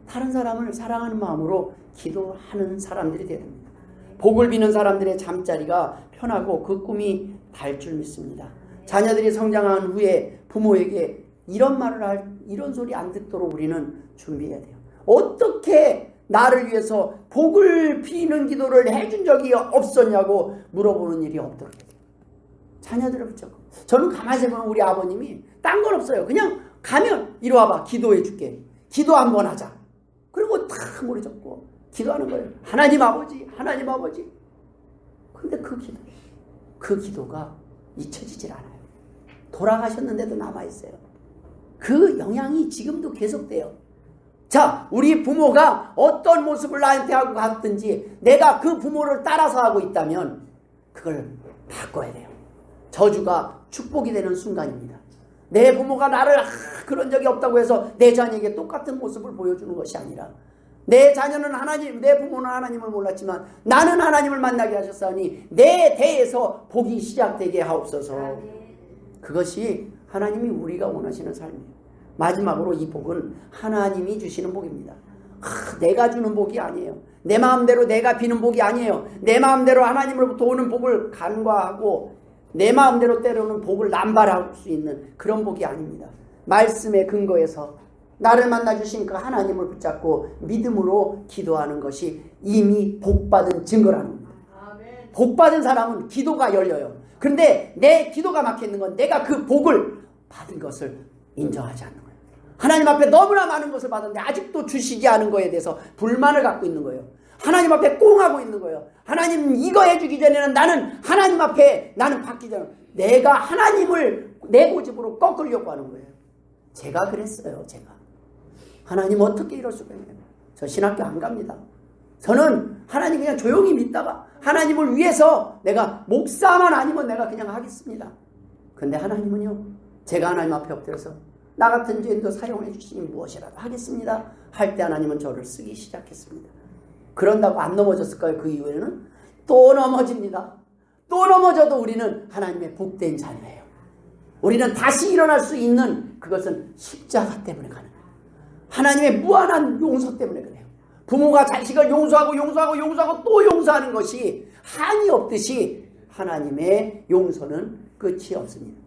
다른 사람을 사랑하는 마음으로 기도하는 사람들이 되야 됩니다. 복을 비는 사람들의 잠자리가 편하고 그 꿈이 달 줄 믿습니다. 자녀들이 성장한 후에 부모에게 이런 소리 안 듣도록 우리는 준비해야 돼요. 어떻게 나를 위해서 복을 비는 기도를 해준 적이 없었냐고 물어보는 일이 없도록 해요. 자녀들을 붙잡고. 저는 가만히 생각하면 우리 아버님이 딴 건 없어요. 그냥 가면 이리 와봐, 기도해 줄게. 기도 한번 하자. 그리고 탁 머리 잡고 기도하는 거예요. 하나님 아버지, 하나님 아버지. 근데 그 기도가 잊혀지질 않아요. 돌아가셨는데도 남아있어요. 그 영향이 지금도 계속돼요. 자, 우리 부모가 어떤 모습을 나한테 하고 갔든지 내가 그 부모를 따라서 하고 있다면 그걸 바꿔야 돼요. 저주가 축복이 되는 순간입니다. 내 부모가 나를 그런 적이 없다고 해서 내 자녀에게 똑같은 모습을 보여주는 것이 아니라 내 자녀는 하나님, 내 부모는 하나님을 몰랐지만 나는 하나님을 만나게 하셨사오니 내 대에서 복이 시작되게 하옵소서. 그것이 하나님이 우리가 원하시는 삶이에요. 마지막으로 이 복은 하나님이 주시는 복입니다. 내가 주는 복이 아니에요. 내 마음대로 내가 비는 복이 아니에요. 내 마음대로 하나님으로부터 오는 복을 간과하고 내 마음대로 때로는 복을 남발할 수 있는 그런 복이 아닙니다. 말씀의 근거에서 나를 만나주신 그 하나님을 붙잡고 믿음으로 기도하는 것이 이미 복받은 증거라는 겁니다. 복받은 사람은 기도가 열려요. 그런데 내 기도가 막혀있는 건 내가 그 복을 받은 것을 인정하지 않는 거예요. 하나님 앞에 너무나 많은 것을 받았는데 아직도 주시지 않은 거에 대해서 불만을 갖고 있는 거예요. 하나님 앞에 꽁하고 있는 거예요. 하나님 이거 해주기 전에는 나는 하나님 앞에 나는 받기 전에 내가 하나님을 내 고집으로 꺾으려고 하는 거예요. 제가 그랬어요. 제가. 하나님 어떻게 이럴 수가 있나요? 저 신학교 안 갑니다. 저는 하나님 그냥 조용히 믿다가 하나님을 위해서 내가 목사만 아니면 내가 그냥 하겠습니다. 근데 하나님은요. 제가 하나님 앞에 엎드려서 나 같은 죄인도 사용해 주시니 무엇이라도 하겠습니다. 할 때 하나님은 저를 쓰기 시작했습니다. 그런다고 안 넘어졌을까요? 그 이후에는 또 넘어집니다. 또 넘어져도 우리는 하나님의 복된 자녀예요. 우리는 다시 일어날 수 있는 그것은 십자가 때문에 가능해요. 하나님의 무한한 용서 때문에 그래요. 부모가 자식을 용서하고 또 용서하는 것이 한이 없듯이 하나님의 용서는 끝이 없습니다.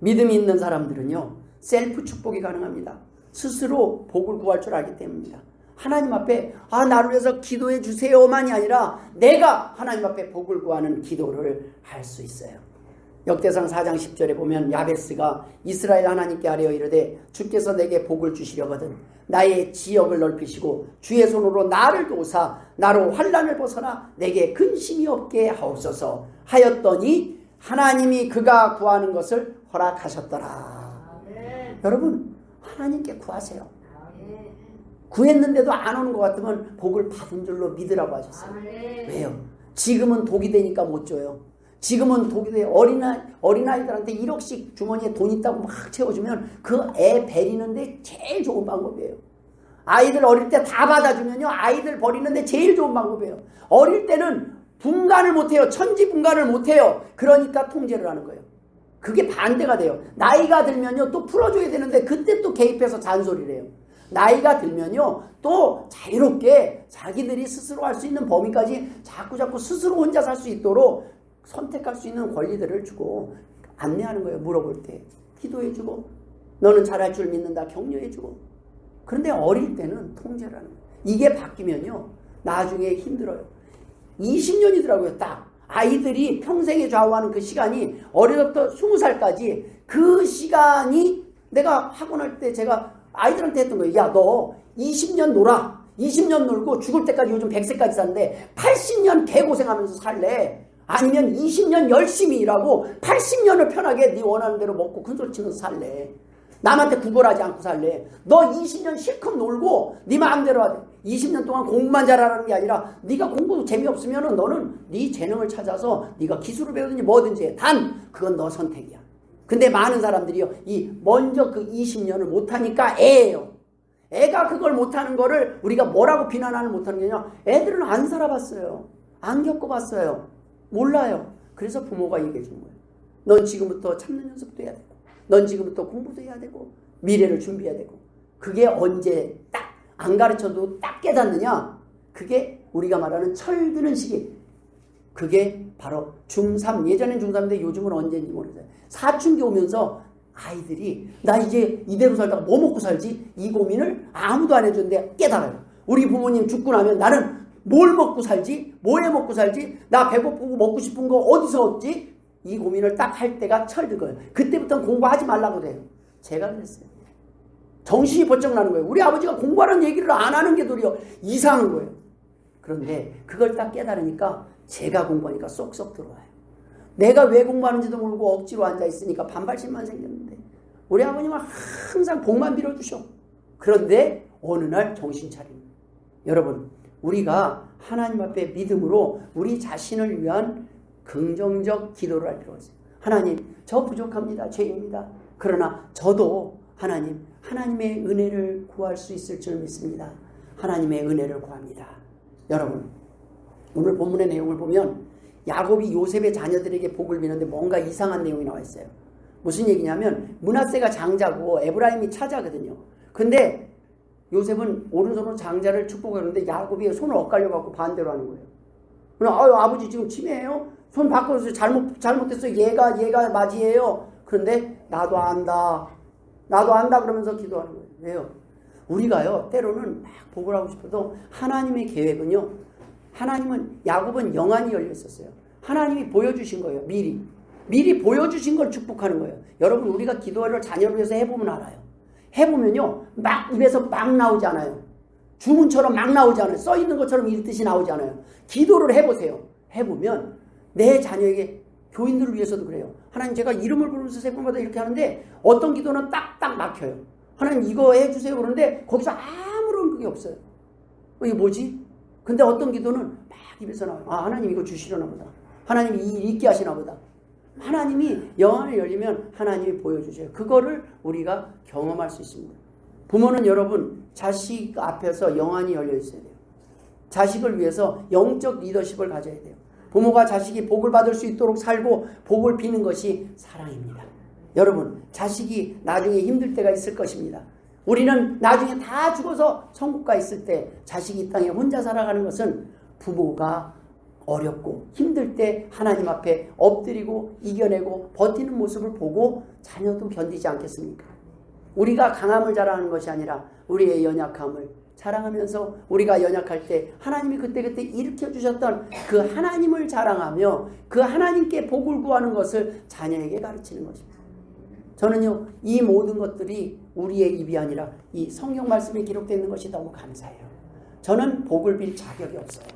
믿음이 있는 사람들은요. 셀프 축복이 가능합니다. 스스로 복을 구할 줄 알기 때문입니다. 하나님 앞에 나를 위해서 기도해 주세요만이 아니라 내가 하나님 앞에 복을 구하는 기도를 할 수 있어요. 역대상 4장 10절에 보면 야베스가 이스라엘 하나님께 아뢰어 이르되 주께서 내게 복을 주시려거든 나의 지역을 넓히시고 주의 손으로 나를 도우사 나로 환난을 벗어나 내게 근심이 없게 하옵소서 하였더니 하나님이 그가 구하는 것을 허락하셨더라. 여러분 하나님께 구하세요. 구했는데도 안 오는 것 같으면 복을 받은 줄로 믿으라고 하셨어요. 왜요? 지금은 독이 되니까 못 줘요. 지금은 독이 돼. 어린아이들한테 1억씩 주머니에 돈 있다고 막 채워주면 그 애 베리는데 제일 좋은 방법이에요. 아이들 어릴 때 다 받아주면요. 아이들 버리는데 제일 좋은 방법이에요. 어릴 때는 분간을 못해요. 천지분간을 못해요. 그러니까 통제를 하는 거예요. 그게 반대가 돼요. 나이가 들면요. 또 풀어줘야 되는데 그때 또 개입해서 잔소리를 해요. 나이가 들면요 또 자유롭게 자기들이 스스로 할 수 있는 범위까지 자꾸 스스로 혼자 살 수 있도록 선택할 수 있는 권리들을 주고 안내하는 거예요. 물어볼 때 기도해주고 너는 잘할 줄 믿는다 격려해주고. 그런데 어릴 때는 통제라는 거예요. 이게 바뀌면요 나중에 힘들어요. 20년이더라고요. 딱 아이들이 평생에 좌우하는 그 시간이 어려서부터 20살까지 그 시간이 내가 학원할 때 제가 아이들한테 했던 거예요. 야, 너 20년 놀아. 20년 놀고 죽을 때까지 요즘 100세까지 사는데 80년 개고생하면서 살래? 아니면 20년 열심히 일하고 80년을 편하게 네 원하는 대로 먹고 큰소리 치면서 살래? 남한테 구걸하지 않고 살래? 너 20년 실컷 놀고 네 마음대로 하되 20년 동안 공부만 잘하는 게 아니라 네가 공부도 재미없으면 너는 네 재능을 찾아서 네가 기술을 배우든지 뭐든지 해. 단 그건 너 선택이야. 근데 많은 사람들이요 먼저 그 20년을 못하니까 애예요. 애가 그걸 못하는 거를 우리가 뭐라고 비난하는 못하는 게 아니라 애들은 안 살아봤어요. 안 겪어봤어요. 몰라요. 그래서 부모가 얘기해 주는 거예요. 넌 지금부터 참는 연습도 해야 되고 넌 지금부터 공부도 해야 되고 미래를 준비해야 되고. 그게 언제 딱 안 가르쳐도 딱 깨닫느냐? 그게 우리가 말하는 철드는 시기. 그게 바로 중3. 예전엔 중3인데 요즘은 언제인지 모르겠어요. 사춘기 오면서 아이들이 나 이제 이대로 살다가 뭐 먹고 살지? 이 고민을 아무도 안 해줬는데 깨달아요. 우리 부모님 죽고 나면 나는 뭘 먹고 살지? 뭐 해 먹고 살지? 나 배고프고 먹고 싶은 거 어디서 얻지? 이 고민을 딱 할 때가 철드거예요. 그때부터는 공부하지 말라고 돼요. 제가 그랬어요. 정신이 번쩍 나는 거예요. 우리 아버지가 공부하라는 얘기를 안 하는 게 도리어 이상한 거예요. 그런데 그걸 딱 깨달으니까 제가 공부하니까 쏙쏙 들어와요. 내가 왜 공부하는지도 모르고 억지로 앉아있으니까 반발심만 생겼는데 우리 아버님은 항상 복만 빌어주셔. 그런데 어느 날 정신 차립니다. 여러분 우리가 하나님 앞에 믿음으로 우리 자신을 위한 긍정적 기도를 할 필요가 있어요. 하나님 저 부족합니다. 죄입니다. 그러나 저도 하나님의 은혜를 구할 수 있을 줄 믿습니다. 하나님의 은혜를 구합니다. 여러분 오늘 본문의 내용을 보면 야곱이 요셉의 자녀들에게 복을 비는데 뭔가 이상한 내용이 나와 있어요. 무슨 얘기냐면 므낫세가 장자고 에브라임이 차자거든요. 근데 요셉은 오른손으로 장자를 축복하는데 야곱이 손을 엇갈려 갖고 반대로 하는 거예요. 아유 아버지 지금 치매예요? 손 바꿔서 잘못했어. 얘가 맞이에요. 그런데 나도 안다 그러면서 기도하는 거예요. 왜요? 우리가요 때로는 막 복을 하고 싶어도 하나님의 계획은요 하나님은 야곱은 영안이 열려 있었어요. 하나님이 보여주신 거예요. 미리 보여주신 걸 축복하는 거예요. 여러분 우리가 기도를 자녀를 위해서 해보면 알아요. 해보면요 막 입에서 막 나오지 않아요. 주문처럼 막 나오지 않아요. 써있는 것처럼 읽듯이 나오지 않아요. 기도를 해보세요. 해보면 내 자녀에게 교인들을 위해서도 그래요. 하나님 제가 이름을 부르면서 세 번마다 이렇게 하는데 어떤 기도는 딱딱 막혀요. 하나님 이거 해주세요 그러는데 거기서 아무런 그게 없어요. 이게 뭐지? 근데 어떤 기도는 막 입에서 나와요. 아 하나님 이거 주시려나 보다. 하나님이 읽게 하시나 보다. 하나님이 영안을 열리면 하나님이 보여주셔요. 그거를 우리가 경험할 수 있습니다. 부모는 여러분 자식 앞에서 영안이 열려 있어야 돼요. 자식을 위해서 영적 리더십을 가져야 돼요. 부모가 자식이 복을 받을 수 있도록 살고 복을 비는 것이 사랑입니다. 여러분 자식이 나중에 힘들 때가 있을 것입니다. 우리는 나중에 다 죽어서 천국가 있을 때 자식이 이 땅에 혼자 살아가는 것은 부모가 어렵고 힘들 때 하나님 앞에 엎드리고 이겨내고 버티는 모습을 보고 자녀도 견디지 않겠습니까? 우리가 강함을 자랑하는 것이 아니라 우리의 연약함을 자랑하면서 우리가 연약할 때 하나님이 그때그때 일으켜주셨던 그 하나님을 자랑하며 그 하나님께 복을 구하는 것을 자녀에게 가르치는 것입니다. 저는요 이 모든 것들이 우리의 입이 아니라 이 성경 말씀에 기록되어 있는 것이 너무 감사해요. 저는 복을 빌 자격이 없어요.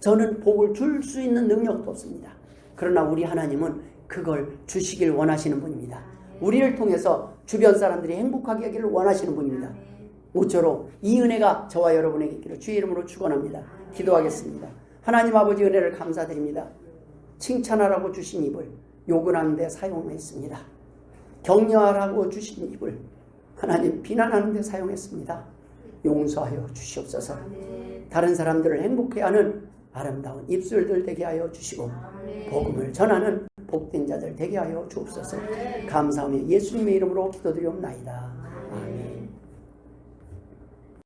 저는 복을 줄 수 있는 능력도 없습니다. 그러나 우리 하나님은 그걸 주시길 원하시는 분입니다. 우리를 통해서 주변 사람들이 행복하게 하기를 원하시는 분입니다. 모쪼록 이 은혜가 저와 여러분에게 있기를 주의 이름으로 축원합니다. 기도하겠습니다. 하나님 아버지 은혜를 감사드립니다. 칭찬하라고 주신 입을 욕을 하는 데 사용했습니다. 격려하라고 주신 입을 하나님 비난하는 데 사용했습니다. 용서하여 주시옵소서. 다른 사람들을 행복해하는 아름다운 입술들 되게 하여 주시고 복음을 전하는 복된 자들 되게 하여 주옵소서. 감사하며 예수님의 이름으로 기도드리옵나이다.